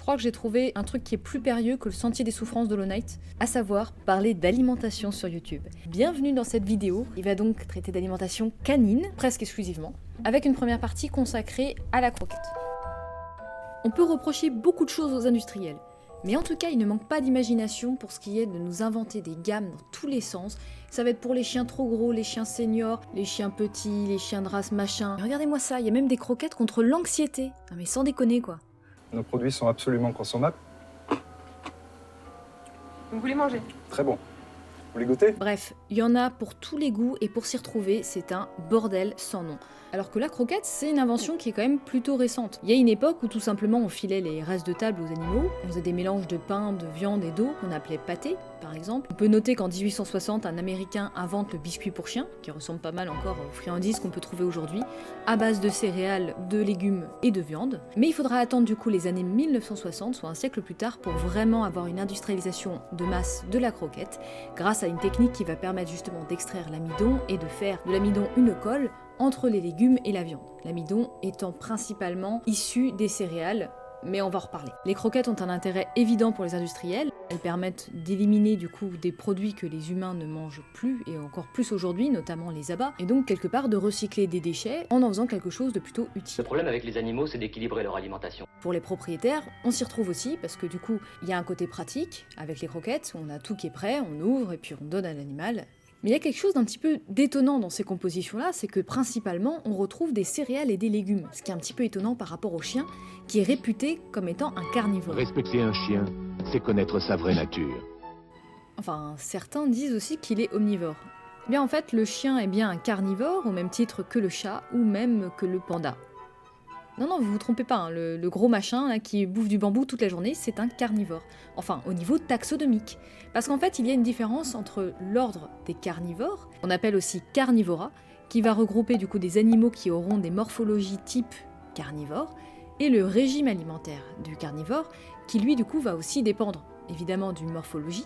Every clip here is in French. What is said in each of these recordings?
crois que j'ai trouvé un truc qui est plus périlleux que le sentier des souffrances d'Hollow Knight, à savoir parler d'alimentation sur YouTube. Bienvenue dans cette vidéo, il va donc traiter d'alimentation canine, presque exclusivement, avec une première partie consacrée à la croquette. On peut reprocher beaucoup de choses aux industriels, mais en tout cas il ne manque pas d'imagination pour ce qui est de nous inventer des gammes dans tous les sens. Ça va être pour les chiens trop gros, les chiens seniors, les chiens petits, les chiens de race machin. Et regardez-moi ça, il y a même des croquettes contre l'anxiété. Non mais sans déconner quoi. Nos produits sont absolument consommables. Donc vous les mangez? Très bon. Vous les goûtez? Bref, il y en a pour tous les goûts et pour s'y retrouver, c'est un bordel sans nom. Alors que la croquette, c'est une invention qui est quand même plutôt récente. Il y a une époque où tout simplement on filait les restes de table aux animaux, on faisait des mélanges de pain, de viande et d'eau qu'on appelait pâté, par exemple. On peut noter qu'en 1860, un Américain invente le biscuit pour chien, qui ressemble pas mal encore aux friandises qu'on peut trouver aujourd'hui, à base de céréales, de légumes et de viande. Mais il faudra attendre du coup les années 1960, soit un siècle plus tard, pour vraiment avoir une industrialisation de masse de la croquette, grâce à une technique qui va permettre justement d'extraire l'amidon et de faire de l'amidon une colle entre les légumes et la viande. L'amidon étant principalement issu des céréales, mais on va en reparler. Les croquettes ont un intérêt évident pour les industriels, elles permettent d'éliminer du coup des produits que les humains ne mangent plus, et encore plus aujourd'hui, notamment les abats, et donc quelque part de recycler des déchets en faisant quelque chose de plutôt utile. Le problème avec les animaux, c'est d'équilibrer leur alimentation. Pour les propriétaires, on s'y retrouve aussi, parce que du coup, il y a un côté pratique, avec les croquettes, on a tout qui est prêt, on ouvre et puis on donne à l'animal. Mais il y a quelque chose d'un petit peu détonnant dans ces compositions-là, c'est que principalement on retrouve des céréales et des légumes, ce qui est un petit peu étonnant par rapport au chien, qui est réputé comme étant un carnivore. Respecter un chien, c'est connaître sa vraie nature. Enfin, certains disent aussi qu'il est omnivore. Eh bien en fait, le chien est bien un carnivore, au même titre que le chat, ou même que le panda. Non, vous vous trompez pas, hein, le gros machin là, qui bouffe du bambou toute la journée, c'est un carnivore. Enfin, au niveau taxonomique. Parce qu'en fait, il y a une différence entre l'ordre des carnivores, qu'on appelle aussi carnivora, qui va regrouper du coup des animaux qui auront des morphologies type carnivore, et le régime alimentaire du carnivore, qui lui du coup va aussi dépendre évidemment d'une morphologie,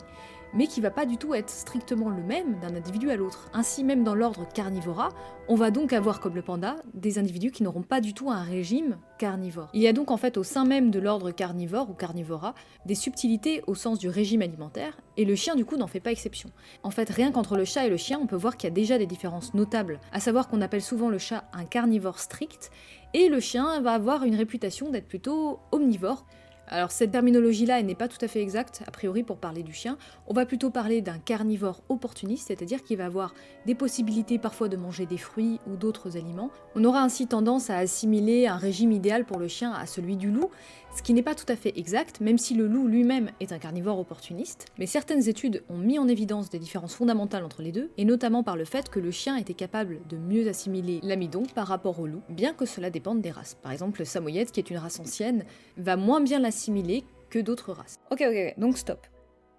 mais qui va pas du tout être strictement le même d'un individu à l'autre. Ainsi, même dans l'ordre carnivora, on va donc avoir, comme le panda, des individus qui n'auront pas du tout un régime carnivore. Il y a donc en fait au sein même de l'ordre carnivore ou carnivora, des subtilités au sens du régime alimentaire, et le chien du coup n'en fait pas exception. En fait, rien qu'entre le chat et le chien, on peut voir qu'il y a déjà des différences notables, à savoir qu'on appelle souvent le chat un carnivore strict, et le chien va avoir une réputation d'être plutôt omnivore. Alors cette terminologie-là, elle n'est pas tout à fait exacte, a priori pour parler du chien. On va plutôt parler d'un carnivore opportuniste, c'est-à-dire qu'il va avoir des possibilités parfois de manger des fruits ou d'autres aliments. On aura ainsi tendance à assimiler un régime idéal pour le chien à celui du loup, ce qui n'est pas tout à fait exact, même si le loup lui-même est un carnivore opportuniste. Mais certaines études ont mis en évidence des différences fondamentales entre les deux, et notamment par le fait que le chien était capable de mieux assimiler l'amidon par rapport au loup, bien que cela dépende des races. Par exemple, le samoyède, qui est une race ancienne, va moins bien l'assimiler que d'autres races. Ok, donc stop.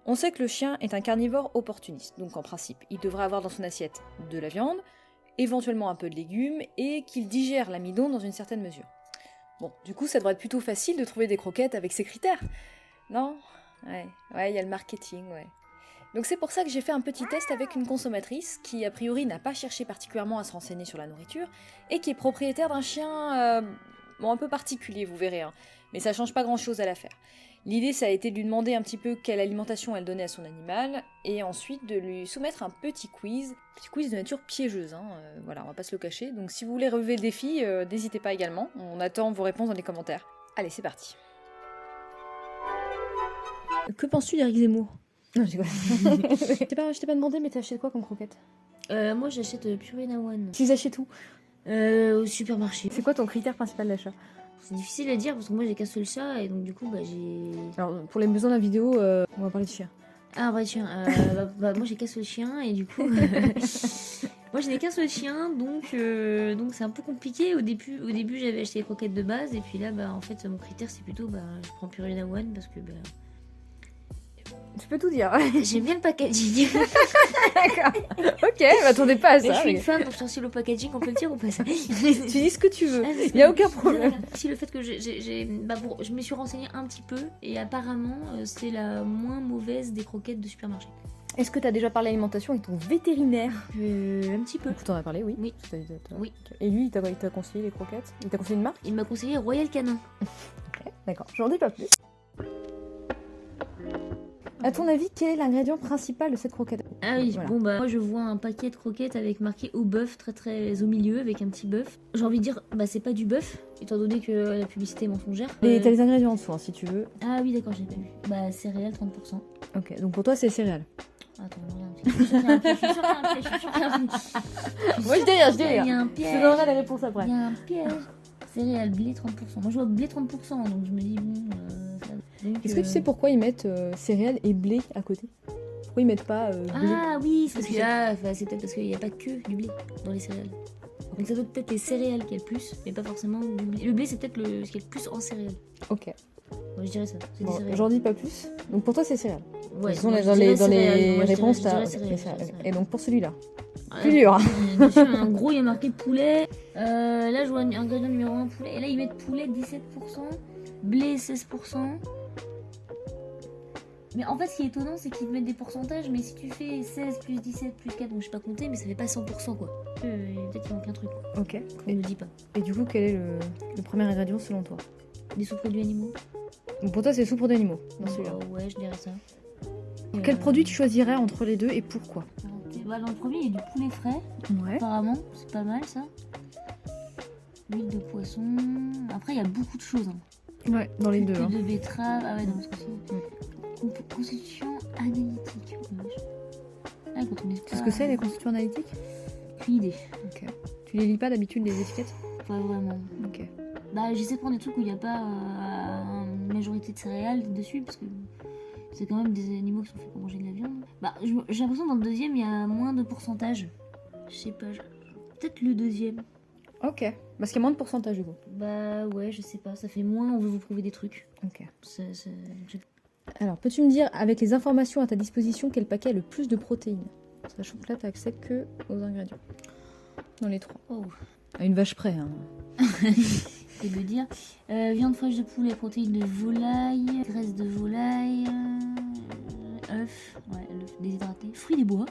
On sait que le chien est un carnivore opportuniste, donc en principe, il devrait avoir dans son assiette de la viande, éventuellement un peu de légumes, et qu'il digère l'amidon dans une certaine mesure. Bon, du coup, ça devrait être plutôt facile de trouver des croquettes avec ces critères. Non? Ouais, il y a le marketing, ouais. Donc c'est pour ça que j'ai fait un petit test avec une consommatrice qui, a priori, n'a pas cherché particulièrement à se renseigner sur la nourriture, et qui est propriétaire d'un chien, un peu particulier, vous verrez, hein. Mais ça change pas grand-chose à l'affaire. L'idée, ça a été de lui demander un petit peu quelle alimentation elle donnait à son animal, et ensuite de lui soumettre un petit quiz de nature piégeuse, hein. Voilà, on va pas se le cacher. Donc si vous voulez relever le défi, n'hésitez pas également, on attend vos réponses dans les commentaires. Allez, c'est parti. Que penses-tu d'Éric Zemmour? Non, je t'ai pas demandé, mais t'as acheté quoi comme croquette? Moi j'achète Purina One. Tu les achètes où? Au supermarché. C'est quoi ton critère principal d'achat? C'est difficile à dire parce que moi j'ai qu'un seul chat et donc du coup j'ai... Alors pour les besoins de la vidéo, on va parler de chien. Ah vrai chien, moi j'ai qu'un seul chien et du coup... moi je n'ai qu'un seul chien donc c'est un peu compliqué. Au début j'avais acheté les croquettes de base et puis là en fait mon critère c'est plutôt je prends Purina One parce que Tu peux tout dire. j'aime bien le packaging. D'accord. Ok, m'attendais pas à ça. Mais je suis une femme donc sur le packaging, on peut le dire ou pas ça? Tu dis ce que tu veux, il n'y a aucun problème. Si le fait que je me suis renseignée un petit peu et apparemment c'est la moins mauvaise des croquettes de supermarché. Est-ce que tu as déjà parlé alimentation avec ton vétérinaire? Un petit peu. Tu en as parlé, oui. Oui. Oui. Et lui, il t'a conseillé les croquettes? Il t'a conseillé une marque? Il m'a conseillé Royal Canin. Ok, d'accord. J'en dis pas plus. À ton avis, quel est l'ingrédient principal de cette croquette? Ah oui, Voilà. bon bah moi je vois un paquet de croquettes avec marqué au bœuf, très au milieu, avec un petit bœuf. J'ai envie de dire, bah c'est pas du bœuf, étant donné que la publicité est mensongère. Et t'as les ingrédients en dessous, hein, si tu veux. Ah oui d'accord, j'ai pas vu. Bah céréales 30%. Ok, donc pour toi, c'est céréales. Attends, regarde, je suis sûre qu'il y a un piège, je suis sûre qu'il y a un piège, je suis sûre qu'il y a un piège. Moi, je dis rien, je dis Il y rien. a un Je te piège. donnerai les réponses Il après. y a un piège. Céréales, blé 30%. Moi je vois blé 30%, donc je me dis bon. Donc, Est-ce que tu sais pourquoi ils mettent céréales et blé à côté? Pourquoi ils mettent pas blé? Ah oui, c'est parce que là, c'est peut-être parce qu'il n'y a pas que du blé dans les céréales. Donc ça doit être peut-être les céréales qu'il y a le plus, mais pas forcément du blé. Le blé c'est peut-être ce qu'il y a le plus en céréales. Ok. Moi je dirais ça, c'est des Bon, céréales. j'en dis pas plus. Donc pour toi, c'est céréales. Ouais, De toute façon, moi, je dans dirais les céréales. Moi, je réponses, dirais t'as céréales, les je dirais céréales. céréales. Et donc pour celui-là. Ouais. Plus dur. Dessus, en gros, il y a marqué poulet. Là, je vois ingrédient numéro 1 poulet. Et là, ils mettent poulet 17%, blé 16%. Mais en fait, ce qui est étonnant, c'est qu'ils te mettent des pourcentages. Mais si tu fais 16 plus 17 plus 4, donc je sais pas compter, mais ça fait pas 100% quoi. Peut-être qu'il manque un truc Ok. qu'on ne dit pas. Et du coup, quel est le premier ingrédient selon toi? Des sous-produits animaux. Donc pour toi, c'est sous-produits d'animaux dans celui-là. Ouais, je dirais ça. Quel produit tu choisirais entre les deux et pourquoi? Bah, dans le premier, il y a du poulet frais, Ouais. apparemment. C'est pas mal ça. Huile de poisson. Après, il y a beaucoup de choses. Hein. Ouais, dans les deux. Pulpe Hein. de betterave. Ah ouais, dans ce cas-ci. Constitution analytique. Ah, quand on est C'est ce que c'est les constituants analytiques? Aucune idée. Ok. Tu les lis pas d'habitude les étiquettes? Pas vraiment. Ok. Bah, j'essaie de prendre des trucs où il n'y a pas une majorité de céréales dessus parce que c'est quand même des animaux qui sont faits pour manger de la viande. Bah, j'ai l'impression que dans le deuxième, il y a moins de pourcentage. Je sais pas. Peut-être le deuxième. Ok. Parce qu'il y a moins de pourcentage du coup. Bah, ouais, je sais pas. Ça fait moins, on veut vous prouver des trucs. Ok. J'ai- Alors, peux-tu me dire, avec les informations à ta disposition, quel paquet a le plus de protéines? Sachant que là, t'as accès que aux ingrédients. Dans les trois. Oh. À une vache près, hein. Et me dire viande fraîche de poulet, protéines de volaille, graisse de volaille, œufs, ouais, l'œuf déshydraté, fruits des bois.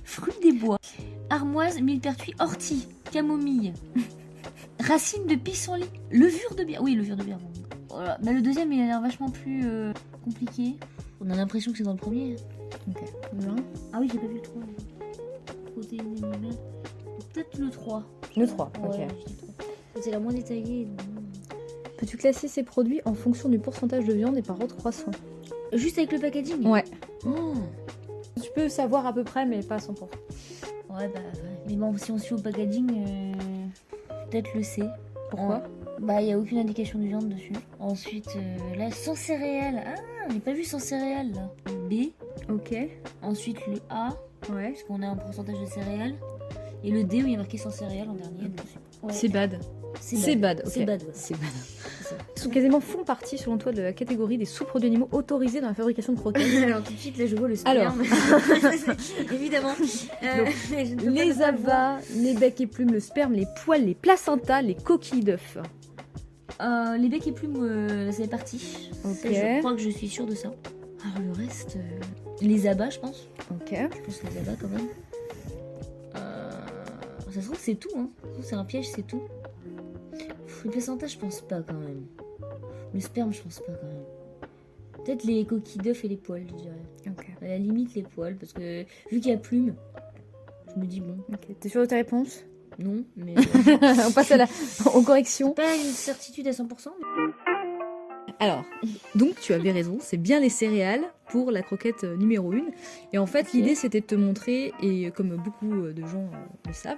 Fruits des bois. Armoise, millepertuis, ortie, camomille, racines de pissenlit, levure de bière. Oui, levure de bière. Bon. Voilà. Bah, le deuxième, il a l'air vachement plus compliqué. On a l'impression que c'est dans le premier. Ok. Le un. Ah oui, j'ai pas vu le 3. Protéines animales. Peut-être le 3. Le 3, Ouais, ok. je dis 3. C'est la moins détaillée. Peux-tu classer ces produits en fonction du pourcentage de viande et par ordre croissant? Juste avec le packaging. Ouais. Oh. Tu peux savoir à peu près, mais pas à 100%. Ouais, bah, ouais. Mais bon, si on suit au packaging, peut-être le C. Pourquoi? Bah, il n'y a aucune indication de viande dessus. Ensuite, là, sans céréales. Ah, j'ai pas vu sans céréales, là. B. Ok. Ensuite, le A, Ouais. puisqu'on a un pourcentage de céréales. Et le D, où il y a marqué sans céréales en dernier. donc ouais. C'est bad. C'est bad, ok. C'est bad, ouais. C'est bad. C'est ça. Ils sont quasiment font partie, selon toi, de la catégorie des sous-produits animaux autorisés dans la fabrication de croquettes. Alors, tout de suite, là, je vois le Alors. sperme. Évidemment. Je ne peux pas Les ne pas le voir. avas, les becs et plumes, le sperme, les poils, les placentas, les coquilles d'œufs. Les becs et plumes, c'est parti. Ok. Ça, je crois que je suis sûre de ça. Alors le reste, les abats, je pense. Ok. Je pense les abats quand même. Ça se trouve, c'est tout. Hein. Ça se trouve, c'est un piège, c'est tout. Les placentas, je pense pas quand même. Le sperme, je pense pas quand même. Peut-être les coquilles d'œufs et les poils, je dirais. Ok. À la limite, les poils, parce que vu qu'il y a plume, je me dis bon, Ok. T'es sûr de tes réponses? non, mais On passe aux corrections. pas une certitude à 100%. mais- Alors, donc tu avais raison, c'est bien les céréales pour la croquette numéro 1. Et en fait, Ok. l'idée c'était de te montrer, et comme beaucoup de gens le savent,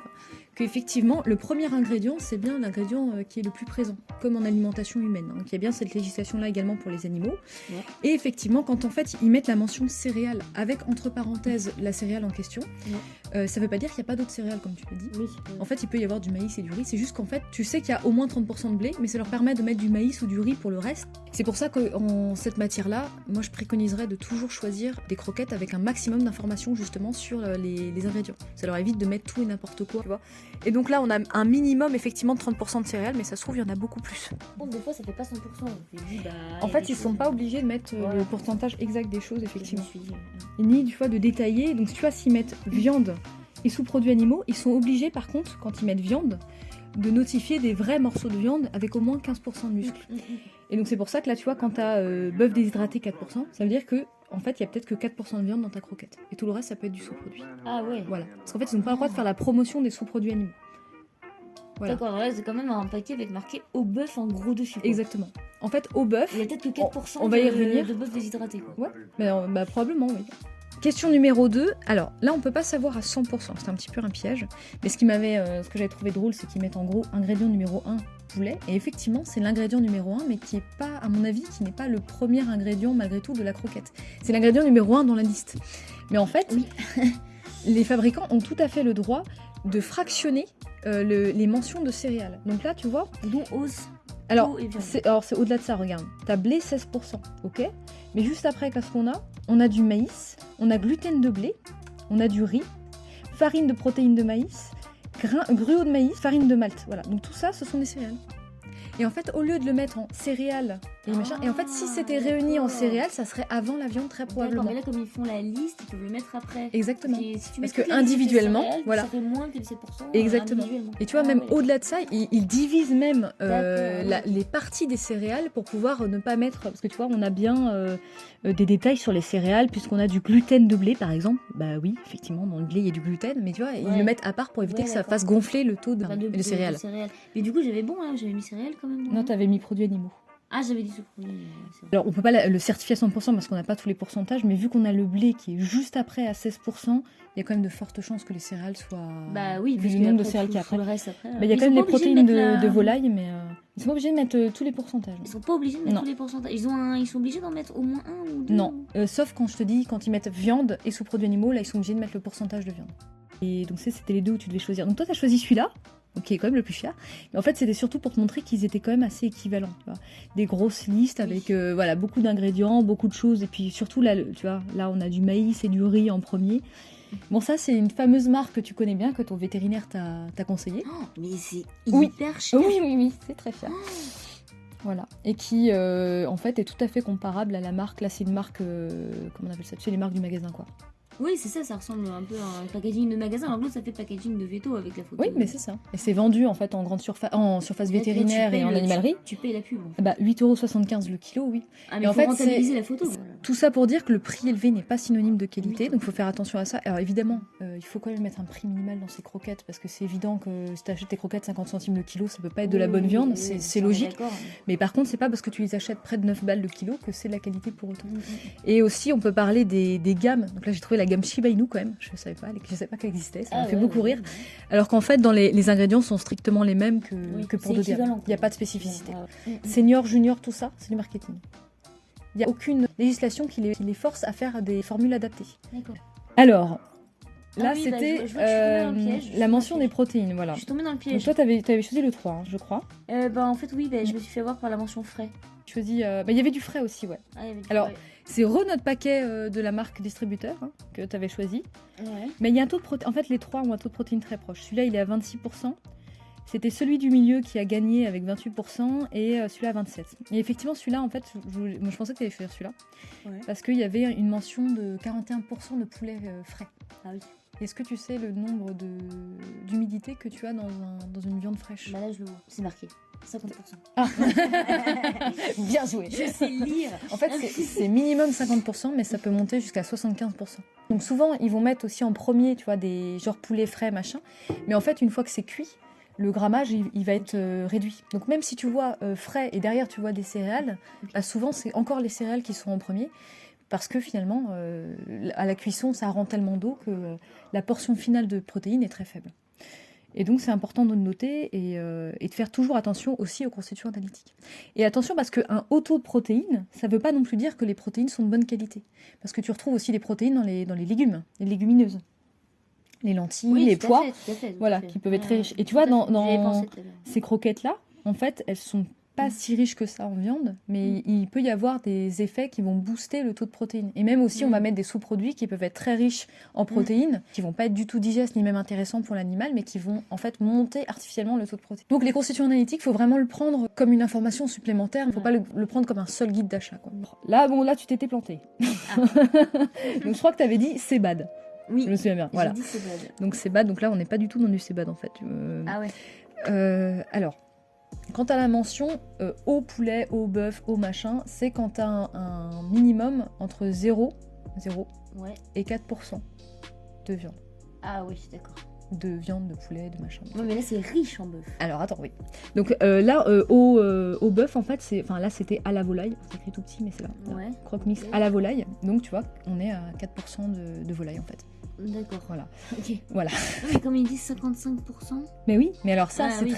qu'effectivement, le premier ingrédient, c'est bien l'ingrédient qui est le plus présent, comme en alimentation humaine. Donc il y a bien cette législation-là également pour les animaux. Ouais. Et effectivement, quand en fait ils mettent la mention céréales avec entre parenthèses la céréale en question, ça veut pas dire qu'il n'y a pas d'autres céréales, comme tu le dis. Oui. En fait, il peut y avoir du maïs et du riz. C'est juste qu'en fait, tu sais qu'il y a au moins 30% de blé, mais ça leur permet de mettre du maïs ou du riz pour le reste. C'est pour ça qu'en cette matière-là, moi, je préconiserais de toujours choisir des croquettes avec un maximum d'informations justement sur les ingrédients. Ça leur évite de mettre tout et n'importe quoi, tu vois. Et donc là, on a un minimum effectivement de 30% de céréales, mais ça se trouve, il y en a beaucoup plus. Bon, des fois, ça fait pas 100%. Je me dis, bah, En il y a fait, des ils sont choses, pas obligés de mettre Voilà. le pourcentage exact des choses, je me effectivement. suis dit, Ni du fois de détailler. Donc tu vois, s'ils mettent viande et sous-produits animaux, ils sont obligés par contre, quand ils mettent viande, de notifier des vrais morceaux de viande avec au moins 15% de muscle. Et donc c'est pour ça que là, tu vois, quand t'as bœuf déshydraté 4%, ça veut dire que en fait, il y a peut-être que 4% de viande dans ta croquette. Et tout le reste, ça peut être du sous-produit. Ah ouais. Voilà. Parce qu'en fait, ils n'ont pas le droit de faire la promotion des sous-produits animaux. Voilà. D'accord, là c'est quand même un paquet avec marqué au bœuf en gros dessus. Quoi. Exactement. En fait, au bœuf, Il y a peut-être que 4% on va y revenir. de bœuf déshydraté. Quoi. Ouais, bah, probablement, oui. Question numéro 2. Alors là, on peut pas savoir à 100%. C'est un petit peu un piège. Mais ce que j'avais trouvé drôle, c'est qu'ils mettent en gros ingrédient numéro 1, poulet. Et effectivement, c'est l'ingrédient numéro 1, mais qui est pas, à mon avis, qui n'est pas le premier ingrédient malgré tout de la croquette. C'est l'ingrédient numéro 1 dans la liste. Mais en fait, Oui. les fabricants ont tout à fait le droit de fractionner les mentions de céréales. Donc là, tu vois, Dont os. alors et viande. c'est au-delà de ça, regarde. T'as blé 16%, ok. Mais juste après, qu'est-ce qu'on a? On a du maïs, on a gluten de blé, on a du riz, farine de protéines de maïs, gruau de maïs, farine de malt. Voilà, donc tout ça, ce sont des céréales. Et en fait, au lieu de le mettre en céréales et machin, et en fait, si c'était réuni en d'accord. céréales, ça serait avant la viande très D'accord, probablement. mais là comme ils font la liste, ils peuvent le mettre après. Exactement. Et si tu mets Parce que toutes les listes de individuellement, céréales, voilà. Ça fait moins que les 7%. Exactement. Individuellement. Et tu vois, Ah même ouais. au-delà de ça, ils divisent même D'accord. les parties des céréales pour pouvoir ne pas mettre... Parce que tu vois, on a bien des détails sur les céréales, puisqu'on a du gluten de blé, par exemple. Bah oui, effectivement, dans le blé, il y a du gluten, mais tu vois, ils Ouais. le mettent à part pour éviter Ouais, que ça d'accord. fasse gonfler le taux de, Enfin, de céréales. Mais du coup, j'avais bon, hein, j'avais mis céréales quand même. Non, t'avais mis produits animaux. Ah, j'avais dit sous-produit. c'est vrai. Alors, on peut pas le certifier à 100% parce qu'on n'a pas tous les pourcentages, mais vu qu'on a le blé qui est juste après à 16%, il y a quand même de fortes chances que les céréales soient... Bah oui, vu parce le que nombre de après, céréales qu'il y a tout après. le reste après. Bah, il y a Ils quand sont même les pas obligés protéines mettre de la- volaille, mais ils sont pas obligés de mettre tous les pourcentages. Ils sont pas obligés de mettre Non. tous les pourcentages. Ils sont obligés d'en mettre au moins un ou deux. Non, sauf quand je te dis, quand ils mettent viande et sous-produits animaux, là ils sont obligés de mettre le pourcentage de viande. Et donc c'était les deux où tu devais choisir. Donc toi t'as choisi celui-là, qui est quand même le plus cher. Mais en fait c'était surtout pour te montrer qu'ils étaient quand même assez équivalents. Tu vois. Des grosses listes avec voilà, beaucoup d'ingrédients, beaucoup de choses. Et puis surtout là, tu vois, là on a du maïs et du riz en premier. Bon ça c'est une fameuse marque que tu connais bien, que ton vétérinaire t'a conseillé. Oh, mais c'est Oui. hyper cher. Oui, c'est très cher. Voilà, et qui en fait est tout à fait comparable à la marque, là c'est une marque, comment on appelle ça, tu sais les marques du magasin quoi. Oui, c'est ça, ça ressemble un peu à un packaging de magasin. Alors que l'autre, ça fait packaging de veto avec la photo. Oui, mais c'est ça. Et c'est vendu en fait en grande surface, en surface En fait, là, vétérinaire tu et en payes animalerie. Tu payes la pub. En fait. Bah 8,75€ le kilo, oui. Ah, Et mais en faut fait, rentabiliser la photo. Tout ça pour dire que le prix élevé n'est pas synonyme de qualité, Oui. donc il faut faire attention à ça. Alors évidemment, il faut quand même mettre un prix minimal dans ces croquettes, parce que c'est évident que si tu achètes tes croquettes 50 centimes le kilo, ça peut pas être de la bonne viande, c'est logique. Mais par contre, c'est pas parce que tu les achètes près de 9 balles le kilo que c'est de la qualité pour autant. Et aussi, on peut parler des gammes. Donc là, j'ai trouvé la gamme Shiba Inu quand même. Je savais pas qu'elle existait. Ça m'a fait beaucoup rire. Alors qu'en fait, dans les ingrédients sont strictement les mêmes que pour c'est d'autres gammes. équivalent, Il n'y a quoi. pas de spécificité. Ouais. Senior, junior, tout ça, c'est du marketing. Il n'y a aucune législation qui les force à faire des formules adaptées. D'accord. Alors, Ah là, oui, bah, c'était je vois que je suis tombée dans le piège, je suis la dans mention le des piège. protéines. Voilà. Je suis tombée dans le Donc piège. toi, t'avais choisi le 3, hein, je crois. Bah, en fait, oui, bah, je me suis fait avoir par la mention frais. Il y avait du frais aussi, ouais. Ah, il y avait du Alors, frais. c'est notre paquet de la marque distributeur que tu avais choisi. Ouais. Mais il y a un taux de protéines. En fait, les trois ont un taux de protéines très proche. Celui-là, il est à 26%. C'était celui du milieu qui a gagné avec 28% et celui-là à 27%. Et effectivement, celui-là, en fait, moi, je pensais que tu allais choisir celui-là. Ouais. Parce qu'il y avait une mention de 41% de poulet frais. Ah oui. Est-ce que tu sais le nombre d'humidité que tu as dans une viande fraîche? Bah là, je le vois. C'est marqué. 50%. Ah. Bien joué. Je sais lire. En fait, c'est minimum 50%, mais ça peut monter jusqu'à 75%. Donc souvent, ils vont mettre aussi en premier, tu vois, des genres poulet frais, machin. Mais en fait, une fois que c'est cuit, le grammage, il va être réduit. Donc même si tu vois frais et derrière tu vois des céréales, bah, souvent c'est encore les céréales qui sont en premier. Parce que finalement, à la cuisson, ça rend tellement d'eau que la portion finale de protéines est très faible. Et donc, c'est important de le noter et de faire toujours attention aussi aux constituants analytiques. Et attention, parce qu'un haut taux de protéines, ça ne veut pas non plus dire que les protéines sont de bonne qualité. Parce que tu retrouves aussi des protéines dans les légumes, les légumineuses. Les lentilles, Oui, les tout à pois, fait, tout à fait, tout à voilà, fait. qui peuvent être très Ouais, riches. Et tu tout à vois, fait. J'y avais pensé tout à l'heure. ces croquettes-là, en fait, elles sont pas si riches que ça en viande, mais il peut y avoir des effets qui vont booster le taux de protéines. Et même aussi, on va mettre des sous-produits qui peuvent être très riches en protéines, qui vont pas être du tout digestes ni même intéressants pour l'animal, mais qui vont en fait monter artificiellement le taux de protéines. Donc les constituants analytiques, il faut vraiment le prendre comme une information supplémentaire, il ne faut pas le prendre comme un seul guide d'achat. Quoi. Là, tu t'étais planté. Donc je crois que tu avais dit CBAD. Oui, Je me souviens bien. j'ai Voilà. dit c'est bad. Donc CBAD, donc là on n'est pas du tout dans du CBAD en fait. Ah ouais. Alors, quant à la mention au poulet, au bœuf, au machin, c'est quand t'as un minimum entre 0 Ouais. et 4% de viande. Ah oui, d'accord. De viande, de poulet, de machin. Ouais, mais là, c'est riche en bœuf. Alors attends, oui. Donc là, au bœuf, en fait, là c'était à la volaille. C'est écrit tout petit, mais c'est là. Ouais. Croque mix Ok. à la volaille. Donc tu vois, on est à 4% de volaille en fait. D'accord. Voilà. Ok. Voilà. Ah, mais comme ils disent 55%. Mais oui, mais alors ça, Ah, oui.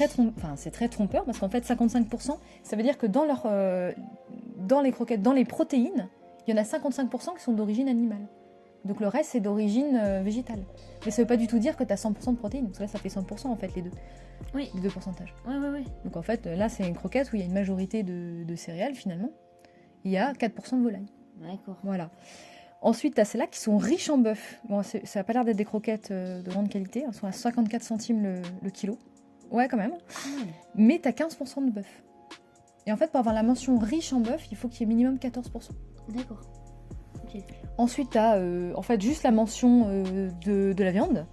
c'est très trompeur parce qu'en fait, 55%, ça veut dire que dans les croquettes, dans les protéines, il y en a 55% qui sont d'origine animale. Donc le reste, c'est d'origine végétale. Mais ça veut pas du tout dire que tu as 100% de protéines. Parce que là, ça fait 100% en fait, les deux. Oui. Les deux pourcentages. Ouais. Donc en fait, là, c'est une croquette où il y a une majorité de céréales finalement. Il y a 4% de volaille. D'accord. Voilà. Ensuite, tu as celles-là qui sont riches en bœuf. Bon, ça n'a pas l'air d'être des croquettes de grande qualité. Elles sont à 54 centimes le kilo. Ouais, quand même. Mais tu as 15% de bœuf. Et en fait, pour avoir la mention riche en bœuf, il faut qu'il y ait minimum 14%. D'accord. Ok. Ensuite, tu as en fait juste la mention de la viande.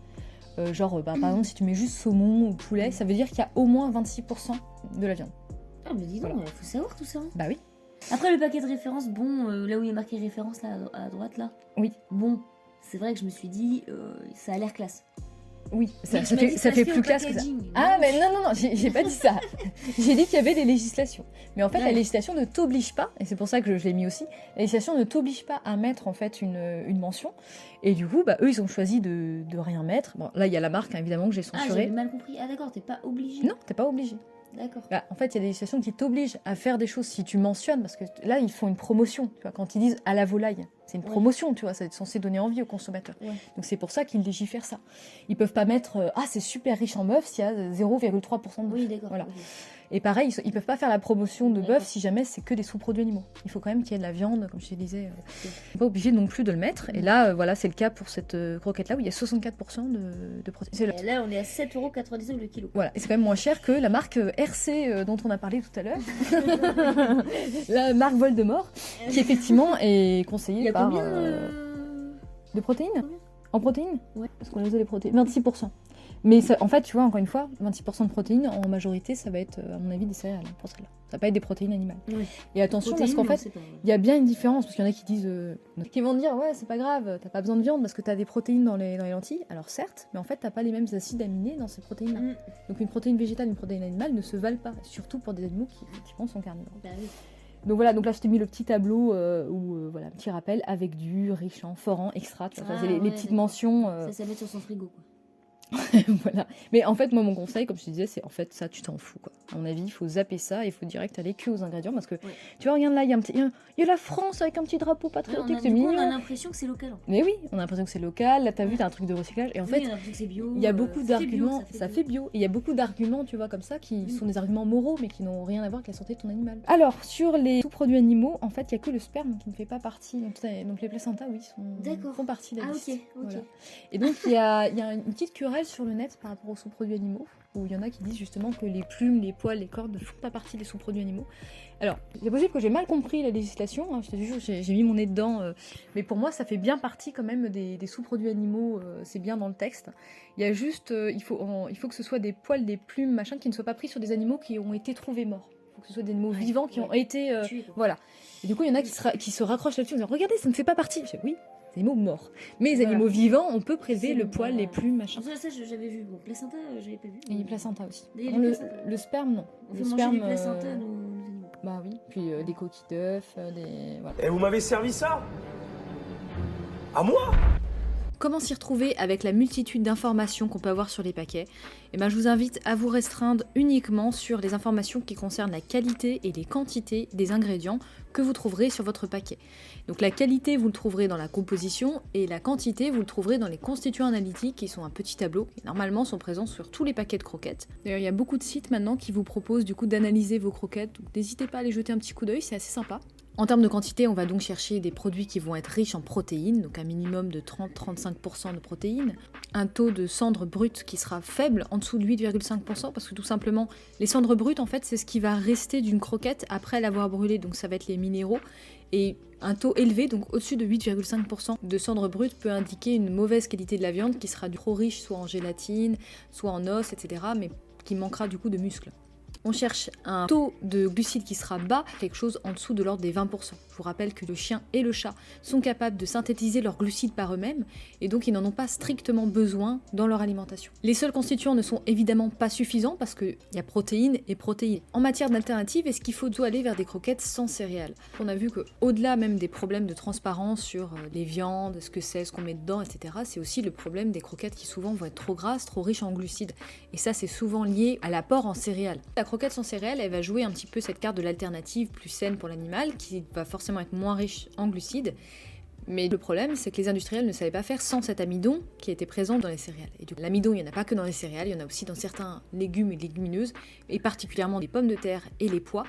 Par exemple, si tu mets juste saumon ou poulet, ça veut dire qu'il y a au moins 26% de la viande. Ah, mais dis donc, Voilà. faut savoir tout ça. Bah oui. Après, le paquet de référence, bon, là où il y a marqué référence, là, à droite, là. Oui. Bon, c'est vrai que je me suis dit, ça a l'air classe. Oui, ça Mais tu m'as dit fait respect plus au classe que ça. packaging. Ah, mais non, j'ai pas dit ça. J'ai dit qu'il y avait des législations. Mais en fait, la Ouais. législation ne t'oblige pas, et c'est pour ça que je l'ai mis aussi, la législation ne t'oblige pas à mettre en fait une mention. Et du coup, bah, eux, ils ont choisi de rien mettre. Bon, là, il y a la marque, hein, évidemment, que j'ai Ah, censurée. j'avais mal compris. Ah, d'accord, t'es pas obligé. Non, t'es pas obligé. D'accord. Bah, en fait, il y a des législations qui t'obligent à faire des choses si tu mentionnes, parce que là, ils font une promotion. Tu vois, quand ils disent à la volaille, c'est une Ouais. promotion, tu vois, c'est censé donner envie aux consommateurs. Ouais. Donc c'est pour ça qu'ils légifèrent ça. Ils peuvent pas mettre ah, c'est super riche en bœuf s'il y a 0,3% de bœuf. Oui, d'accord. Voilà. ok. Et pareil, ils peuvent pas faire la promotion de D'accord. bœuf si jamais c'est que des sous-produits animaux. Il faut quand même qu'il y ait de la viande, comme je te disais. On n'est pas obligé non plus de le mettre. Et là, voilà, c'est le cas pour cette croquette-là où il y a 64% de protéines. C'est Et là, on est à 7,99€ le kilo. Voilà, et c'est quand même moins cher que la marque RC dont on a parlé tout à l'heure. La marque Voldemort, qui effectivement est Il conseillée y a par... combien de protéines Combien En protéines Ouais. Parce qu'on les a les protéines. 26%. Mais ça, en fait, tu vois, encore une fois, 26% de protéines, en majorité, ça va être, à mon avis, des céréales pour celle-là. Ça va pas être des protéines animales. Oui. Et attention, Protéines, parce qu'en fait, c'est pas- il y a bien une différence, parce qu'il y en a qui disent, qui vont dire, ouais, c'est pas grave, t'as pas besoin de viande parce que t'as des protéines dans les lentilles. Alors certes, mais en fait, t'as pas les mêmes acides aminés dans ces protéines-là. Mm. Donc une protéine végétale, une protéine animale ne se valent pas, surtout pour des animaux qui effectivement sont carnivores. Bah oui. Donc voilà, donc là je t'ai mis le petit tableau voilà, un petit rappel avec du riche en foran, extra, tu vois, Ah, c'est les ouais, petites d'accord. mentions. Ça met sur son frigo, quoi. Voilà. Mais en fait, moi, mon conseil, comme je te disais, c'est en fait ça, tu t'en fous, quoi. À mon avis, il faut zapper ça, il faut direct aller que aux ingrédients parce que tu vois, regarde là, il y a la France avec un petit drapeau patriotique, c'est Du coup, on mignon. a l'impression que c'est local. En fait. Mais oui, on a l'impression que c'est local. Là, t'as vu, t'as un truc de recyclage. Et en Oui, fait, on a l'impression que c'est bio. il y a beaucoup ça fait bio, d'arguments, ça fait bio. Et il y a beaucoup d'arguments, tu vois, comme ça, qui Mm. sont des arguments moraux, mais qui n'ont rien à voir avec la santé de ton animal. Alors, sur les sous-produits animaux, en fait, il y a que le sperme qui ne fait pas partie. Donc les placentas, oui, D'accord. font partie de la Ah, liste. ok, ok. Voilà. Et donc, il y a une petite querelle sur le net par rapport aux sous-produits animaux, où il y en a qui disent justement que les plumes, les poils, les cordes ne font pas partie des sous-produits animaux. Alors, c'est possible que j'ai mal compris la législation, hein, je te jure, j'ai mis mon nez dedans, mais pour moi, ça fait bien partie quand même des sous-produits animaux, c'est bien dans le texte. Il y a juste, il faut que ce soit des poils, des plumes, machin, qui ne soient pas pris sur des animaux qui ont été trouvés morts. Il faut que ce soit des animaux vivants qui ont été... Tué, quoi. voilà. Et du coup, il y en a qui se raccrochent là-dessus en disant « Regardez, ça ne fait pas partie !» Je dis « Oui, des animaux morts. Mais les Voilà. animaux vivants, on peut prélever C'est le bon, poil, voilà. les plumes, machin. Ça, j'avais vu. Bon, placenta, j'avais pas vu. Et les placentas aussi. Et les Non, le placentas. sperme, non. On Le fait manger sperme, du placenta à nos animaux. bah oui. Puis des coquilles d'œufs, des... Voilà. Et vous m'avez servi ça? À moi? Comment s'y retrouver avec la multitude d'informations qu'on peut avoir sur les paquets? Eh ben, je vous invite à vous restreindre uniquement sur les informations qui concernent la qualité et les quantités des ingrédients que vous trouverez sur votre paquet. Donc la qualité, vous le trouverez dans la composition et la quantité, vous le trouverez dans les constituants analytiques qui sont un petit tableau qui normalement sont présents sur tous les paquets de croquettes. D'ailleurs, il y a beaucoup de sites maintenant qui vous proposent du coup d'analyser vos croquettes, donc n'hésitez pas à aller jeter un petit coup d'œil, c'est assez sympa. En termes de quantité, on va donc chercher des produits qui vont être riches en protéines, donc un minimum de 30-35% de protéines, un taux de cendres brutes qui sera faible, en dessous de 8,5%, parce que tout simplement, les cendres brutes, en fait, c'est ce qui va rester d'une croquette après l'avoir brûlée, donc ça va être les minéraux, et un taux élevé, donc au-dessus de 8,5% de cendres brutes, peut indiquer une mauvaise qualité de la viande qui sera trop riche, soit en gélatine, soit en os, etc., mais qui manquera du coup de muscles. On cherche un taux de glucides qui sera bas, quelque chose en dessous de l'ordre des 20%. Je vous rappelle que le chien et le chat sont capables de synthétiser leurs glucides par eux-mêmes et donc ils n'en ont pas strictement besoin dans leur alimentation. Les seuls constituants ne sont évidemment pas suffisants parce qu'il y a protéines et protéines. En matière d'alternative, est-ce qu'il faut aller vers des croquettes sans céréales? On a vu qu'au-delà même des problèmes de transparence sur les viandes, ce que c'est, ce qu'on met dedans, etc., c'est aussi le problème des croquettes qui souvent vont être trop grasses, trop riches en glucides. Et ça, c'est souvent lié à l'apport en céréales. La croquette sans céréales, elle va jouer un petit peu cette carte de l'alternative plus saine pour l'animal, qui va forcément être moins riche en glucides. Mais le problème, c'est que les industriels ne savaient pas faire sans cet amidon qui était présent dans les céréales. Et du coup, l'amidon, il n'y en a pas que dans les céréales, il y en a aussi dans certains légumes et légumineuses, et particulièrement les pommes de terre et les pois.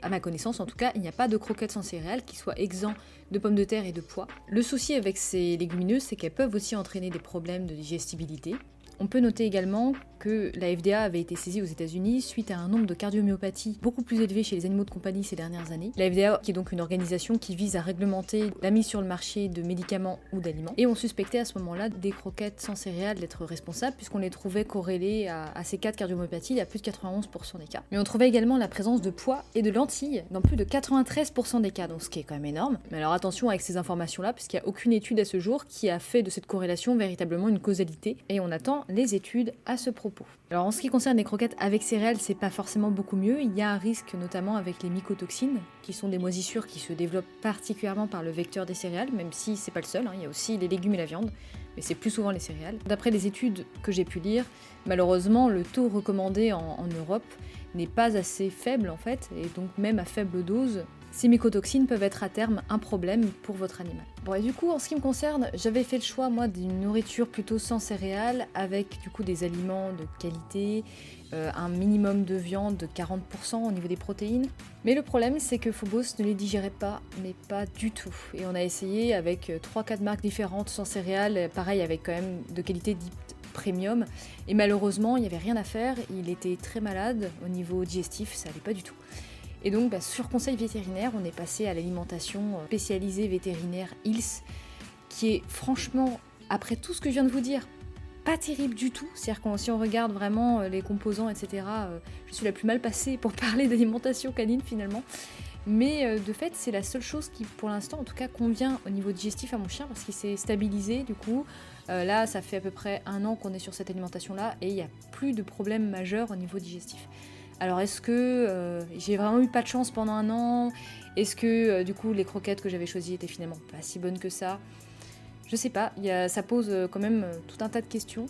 À ma connaissance, en tout cas, il n'y a pas de croquettes sans céréales qui soient exempts de pommes de terre et de pois. Le souci avec ces légumineuses, c'est qu'elles peuvent aussi entraîner des problèmes de digestibilité. On peut noter également que la FDA avait été saisie aux États-Unis suite à un nombre de cardiomyopathies beaucoup plus élevé chez les animaux de compagnie ces dernières années. La FDA, qui est donc une organisation qui vise à réglementer la mise sur le marché de médicaments ou d'aliments. Et on suspectait à ce moment-là des croquettes sans céréales d'être responsables puisqu'on les trouvait corrélées à ces cas de cardiomyopathie à plus de 91% des cas. Mais on trouvait également la présence de pois et de lentilles dans plus de 93% des cas, donc ce qui est quand même énorme. Mais alors attention avec ces informations-là, puisqu'il n'y a aucune étude à ce jour qui a fait de cette corrélation véritablement une causalité, et on attend les études à ce propos. Alors en ce qui concerne les croquettes avec céréales, c'est pas forcément beaucoup mieux. Il y a un risque notamment avec les mycotoxines, qui sont des moisissures qui se développent particulièrement par le vecteur des céréales, même si c'est pas le seul, il y a aussi les légumes et la viande, mais c'est plus souvent les céréales. D'après les études que j'ai pu lire, malheureusement le taux recommandé en Europe n'est pas assez faible en fait, et donc même à faible dose, ces mycotoxines peuvent être à terme un problème pour votre animal. Bon, et du coup, en ce qui me concerne, j'avais fait le choix, moi, d'une nourriture plutôt sans céréales, avec du coup des aliments de qualité, un minimum de viande de 40% au niveau des protéines. Mais le problème, c'est que Phobos ne les digérait pas, mais pas du tout. Et on a essayé avec 3-4 marques différentes sans céréales, pareil, avec quand même de qualité dite premium. Et malheureusement, il n'y avait rien à faire. Il était très malade au niveau digestif, ça allait pas du tout. Et donc, sur conseil vétérinaire, on est passé à l'alimentation spécialisée vétérinaire Hills, qui est franchement, après tout ce que je viens de vous dire, pas terrible du tout. C'est-à-dire que si on regarde vraiment les composants, etc., je suis la plus mal passée pour parler d'alimentation canine finalement. Mais de fait, c'est la seule chose qui, pour l'instant, en tout cas, convient au niveau digestif à mon chien, parce qu'il s'est stabilisé du coup. Là, ça fait à peu près 1 an qu'on est sur cette alimentation-là, et il n'y a plus de problème majeur au niveau digestif. Alors est-ce que j'ai vraiment eu pas de chance pendant 1 an? Est-ce que du coup les croquettes que j'avais choisies étaient finalement pas si bonnes que ça? Je sais pas, ça pose quand même tout un tas de questions.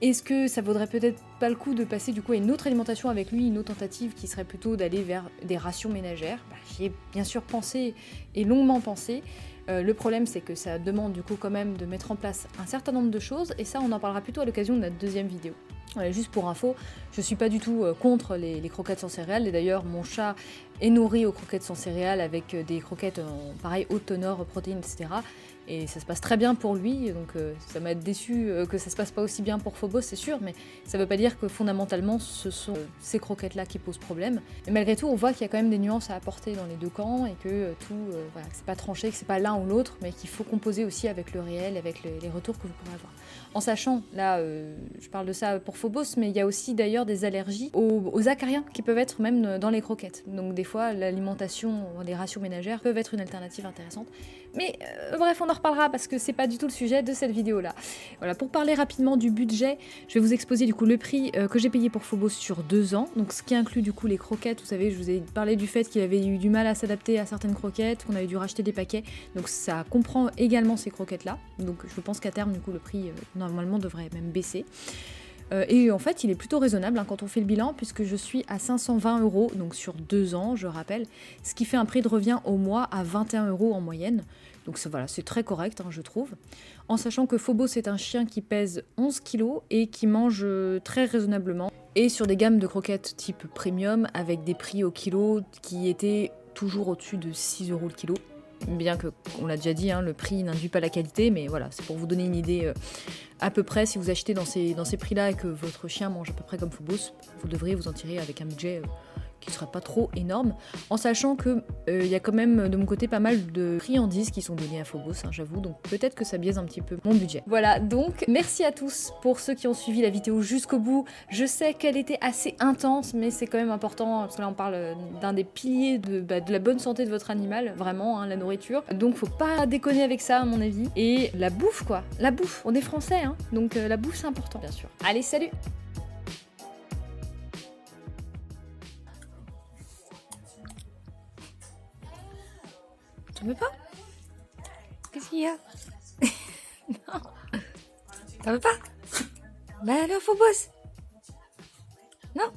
Est-ce que ça vaudrait peut-être pas le coup de passer du coup à une autre alimentation avec lui, une autre tentative qui serait plutôt d'aller vers des rations ménagères? J'y ai bien sûr pensé et longuement pensé. Le problème, c'est que ça demande du coup quand même de mettre en place un certain nombre de choses, et ça on en parlera plutôt à l'occasion de notre deuxième vidéo. Voilà, juste pour info, je suis pas du tout contre les croquettes sans céréales, et d'ailleurs mon chat est nourri aux croquettes sans céréales avec des croquettes pareil haute teneur, protéines, etc. Et ça se passe très bien pour lui, donc ça m'a déçu que ça se passe pas aussi bien pour Phobos, c'est sûr, mais ça veut pas dire que fondamentalement ce sont ces croquettes-là qui posent problème. Mais malgré tout, on voit qu'il y a quand même des nuances à apporter dans les deux camps, et que voilà, que c'est pas tranché, que c'est pas l'un ou l'autre, mais qu'il faut composer aussi avec le réel, avec les retours que vous pourrez avoir. En sachant, là, je parle de ça pour Phobos, mais il y a aussi d'ailleurs des allergies aux acariens qui peuvent être même dans les croquettes. Donc des fois, l'alimentation, les rations ménagères peuvent être une alternative intéressante. Mais bref, on en reparlera parce que c'est pas du tout le sujet de cette vidéo-là. Voilà, pour parler rapidement du budget, je vais vous exposer du coup le prix que j'ai payé pour Phobos sur 2 ans. Donc ce qui inclut du coup les croquettes. Vous savez, je vous ai parlé du fait qu'il avait eu du mal à s'adapter à certaines croquettes, qu'on avait dû racheter des paquets. Donc ça comprend également ces croquettes-là. Donc je pense qu'à terme, du coup, le prix normalement devrait même baisser. Et en fait, il est plutôt raisonnable quand on fait le bilan, puisque je suis à 520 €, donc sur 2 ans, je rappelle, ce qui fait un prix de revient au mois à 21 € en moyenne. Donc voilà, c'est très correct, je trouve. En sachant que Phobos est un chien qui pèse 11 kg et qui mange très raisonnablement. Et sur des gammes de croquettes type premium, avec des prix au kilo qui étaient toujours au-dessus de 6 € le kilo. Bien que, on l'a déjà dit, le prix n'induit pas la qualité, mais voilà, c'est pour vous donner une idée à peu près. Si vous achetez dans ces prix-là et que votre chien mange à peu près comme Phobos, vous devriez vous en tirer avec un budget qui serait pas trop énorme, en sachant que il y a quand même de mon côté pas mal de friandises qui sont données à Phobos, hein, j'avoue, donc peut-être que ça biaise un petit peu mon budget. Voilà, donc merci à tous pour ceux qui ont suivi la vidéo jusqu'au bout. Je sais qu'elle était assez intense, mais c'est quand même important, parce que là on parle d'un des piliers de la bonne santé de votre animal, vraiment, hein, la nourriture. Donc faut pas déconner avec ça à mon avis. Et la bouffe quoi, la bouffe, on est français, hein, donc la bouffe c'est important, bien sûr. Allez, salut! T'en veux pas? Qu'est-ce qu'il y a? Non. T'en veux pas? Bah alors, Phobos. Non.